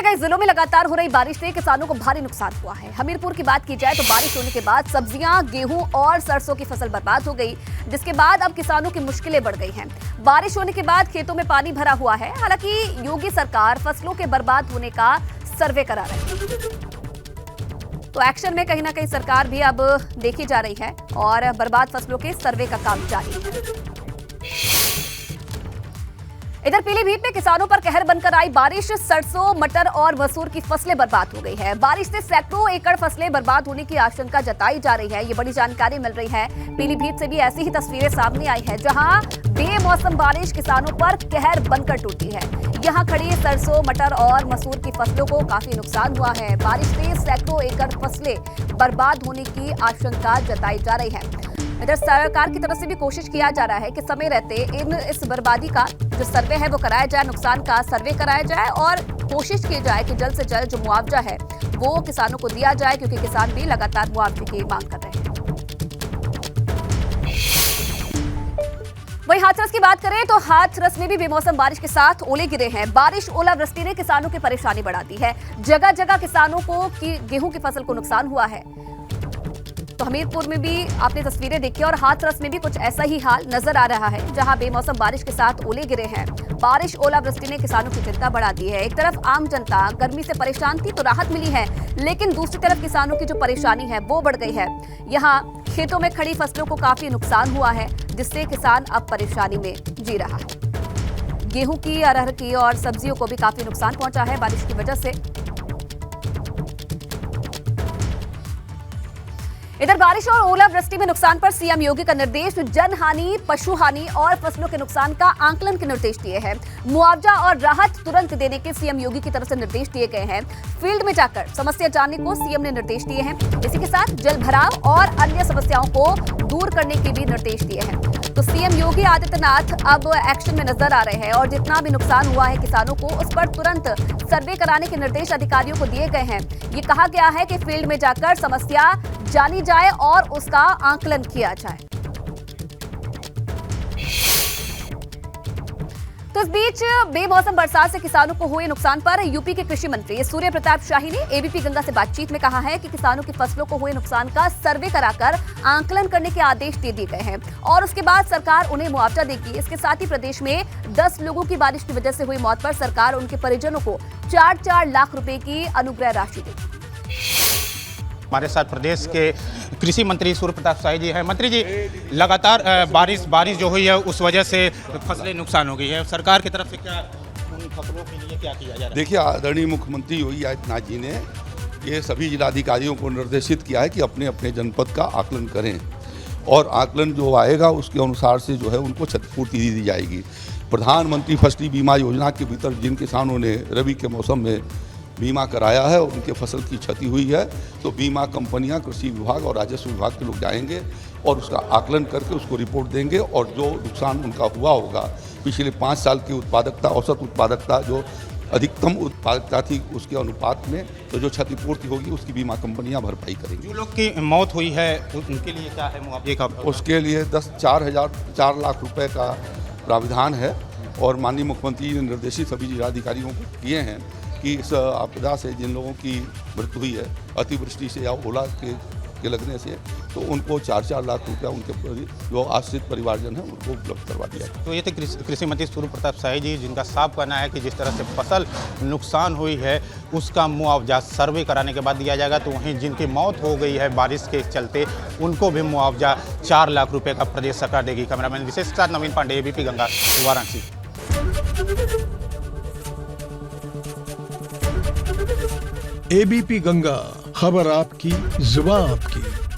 कई जिलों में लगातार हो रही बारिश से किसानों को भारी नुकसान हुआ है। हमीरपुर की बात की जाए तो बारिश होने के बाद सब्जियां, गेहूं और सरसों की फसल बर्बाद हो गई, जिसके बाद अब किसानों की मुश्किलें बढ़ गई हैं। बारिश होने के बाद खेतों में पानी भरा हुआ है। हालांकि योगी सरकार फसलों के बर्बाद होने का सर्वे करा रही है, तो एक्शन में कहीं ना कहीं सरकार भी अब देखी जा रही है और बर्बाद फसलों के सर्वे का काम जारी है। इधर पीलीभीत में किसानों पर कहर बनकर आई बारिश, सरसों, मटर और मसूर की फसलें बर्बाद हो गई है। बारिश से सैकड़ों एकड़ फसलें बर्बाद होने की आशंका जताई जा रही है। ये बड़ी जानकारी मिल रही है। पीलीभीत से भी ऐसी ही तस्वीरें सामने आई है, जहां बेमौसम बारिश किसानों पर कहर बनकर टूटी है। यहां खड़ी सरसों, मटर और मसूर की फसलों को काफी नुकसान हुआ है। बारिश से सैकड़ों एकड़ फसलें बर्बाद होने की आशंका जताई जा रही है। इधर सरकार की तरफ से भी कोशिश किया जा रहा है कि समय रहते इस बर्बादी का जो सर्वे है वो कराया जाए, नुकसान का सर्वे कराया जाए और कोशिश की जाए कि जल्द से जल्द जो मुआवजा है वो किसानों को दिया जाए, क्योंकि किसान भी लगातार मुआवजे की मांग कर रहे हैं। वहीं हाथरस की बात करें तो हाथरस में भी बेमौसम बारिश के साथ ओले गिरे हैं। बारिश, ओलावृष्टि ने किसानों की परेशानी बढ़ा दी है। जगह जगह किसानों को गेहूं की फसल को नुकसान हुआ है। तो हमीरपुर में भी आपने तस्वीरें देखी और हाथरस में भी कुछ ऐसा ही हाल नजर आ रहा है, जहां बेमौसम बारिश के साथ ओले गिरे हैं। बारिश, ओलावृष्टि ने किसानों की चिंता बढ़ा दी है। एक तरफ आम जनता गर्मी से परेशान थी तो राहत मिली है, लेकिन दूसरी तरफ किसानों की जो परेशानी है वो बढ़ गई है। यहाँ खेतों में खड़ी फसलों को काफी नुकसान हुआ है, जिससे किसान अब परेशानी में जी रहा है। गेहूं की, अरहर की और सब्जियों को भी काफी नुकसान पहुंचा है बारिश की वजह से। इधर बारिश और ओलावृष्टि में नुकसान पर सीएम योगी का निर्देश, जन हानि, पशु हानि और फसलों के नुकसान का आंकलन के निर्देश दिए हैं। मुआवजा और राहत तुरंत देने के सीएम योगी की तरफ से निर्देश दिए गए हैं। फील्ड में जाकर समस्या जानने को सीएम ने निर्देश दिए हैं। इसी के साथ जल भराव और अन्य समस्याओं को दूर करने के भी निर्देश दिए हैं। तो सीएम योगी आदित्यनाथ अब एक्शन में नजर आ रहे हैं और जितना भी नुकसान हुआ है किसानों को, उस पर तुरंत सर्वे कराने के निर्देश अधिकारियों को दिए गए हैं। ये कहा गया है कि फील्ड में जाकर समस्या जानी जाए और उसका आंकलन किया जाए। तो इस बीच बेमौसम बरसात से किसानों को हुए नुकसान पर यूपी के कृषि मंत्री सूर्य प्रताप शाही ने एबीपी गंगा से बातचीत में कहा है कि किसानों की फसलों को हुए नुकसान का सर्वे कराकर आंकलन करने के आदेश दे दिए गए हैं और उसके बाद सरकार उन्हें मुआवजा देगी। इसके साथ ही प्रदेश में 10 लोगों की बारिश की वजह से हुई मौत पर सरकार उनके परिजनों को 4-4 लाख रुपए की अनुग्रह राशि देगी। हमारे साथ प्रदेश के कृषि मंत्री सूर्य प्रताप शाही जी हैं। मंत्री जी, लगातार बारिश जो हुई है उस वजह से फसलें नुकसान हो गई है। सरकार की तरफ से क्या उन फसलों के लिए क्या किया जा रहा है? देखिए, आदरणीय मुख्यमंत्री योगी आदित्यनाथ जी ने ये सभी जिलाधिकारियों को निर्देशित किया है कि अपने अपने जनपद का आकलन करें और आकलन जो आएगा उसके अनुसार से जो है उनको क्षतिपूर्ति दी जाएगी। प्रधानमंत्री फसल बीमा योजना के भीतर जिन किसानों ने रबी के मौसम में बीमा कराया है और उनके फसल की क्षति हुई है, तो बीमा कंपनियां, कृषि विभाग और राजस्व विभाग के लोग जाएंगे और उसका आकलन करके उसको रिपोर्ट देंगे और जो नुकसान उनका हुआ होगा, पिछले 5 साल की उत्पादकता, औसत उत्पादकता जो अधिकतम उत्पादकता थी उसके अनुपात में, तो जो क्षतिपूर्ति होगी उसकी बीमा कंपनियां भरपाई करेंगी। जो लोग की मौत हुई है उनके लिए क्या है मुआवजे का? उसके लिए 4 लाख रुपए का प्राविधान है और माननीय मुख्यमंत्री ने निर्देशित सभी जिलाधिकारियों को किए हैं कि इस आपदा से जिन लोगों की मृत्यु हुई है, अतिवृष्टि से या ओला के लगने से, तो उनको 4-4 लाख रुपया उनके जो आश्रित परिवारजन है उनको उपलब्ध करवा दिया। तो ये थे कृषि मंत्री सूर्य प्रताप शाही जी, जिनका साफ कहना है कि जिस तरह से फसल नुकसान हुई है उसका मुआवजा सर्वे कराने के बाद दिया जाएगा। तो वहीं जिनकी मौत हो गई है बारिश के चलते, उनको भी मुआवजा 4 लाख रुपये का प्रदेश सरकार देगी। कैमरामैन विशेष के साथ नवीन पांडे, एबीपी गंगा, वाराणसी। एबीपी गंगा, खबर आपकी, जुबान आपकी।